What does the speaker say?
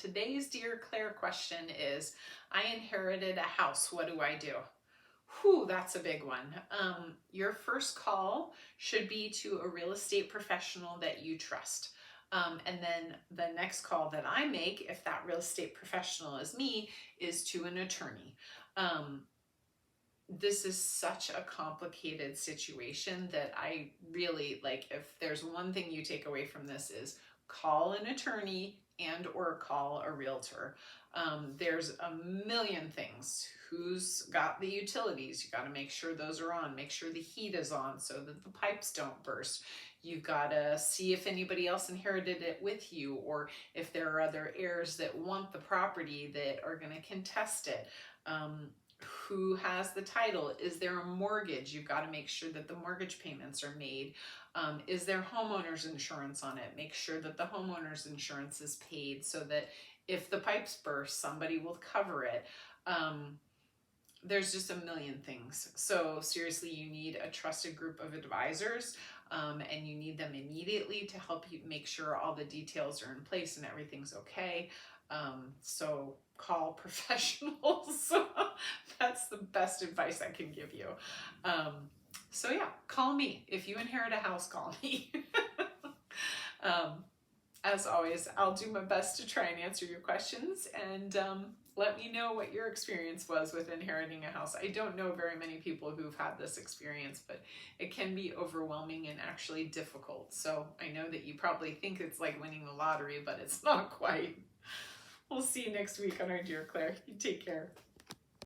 Today's Dear Claire question is, I inherited a house, what do I do? Whew, that's a big one. Your first call should be to a real estate professional that you trust. And then the next call that I make, if that real estate professional is me, is to an attorney. This is such a complicated situation that I really like. If there's one thing you take away from this is call an attorney and or call a realtor. There's a million things. Who's got the utilities? You got to make sure those are on. Make sure the heat is on so that the pipes don't burst. You've got to see if anybody else inherited it with you, or if there are other heirs that want the property that are going to contest it. Who has the title? Is there a mortgage? You've got to make sure that the mortgage payments are made. Is there homeowner's insurance on it? Make sure that the homeowner's insurance is paid so that if the pipes burst, somebody will cover it. There's just a million things. So seriously, you need a trusted group of advisors, and you need them immediately to help you make sure all the details are in place and everything's okay. So call professionals. That's the best advice I can give you. So yeah, call me. If you inherit a house, call me. As always, I'll do my best to try and answer your questions, and let me know what your experience was with inheriting a house. I don't know very many people who've had this experience, but it can be overwhelming and actually difficult. So I know that you probably think it's like winning the lottery, but it's not quite. We'll see you next week on our Dear Claire. You take care.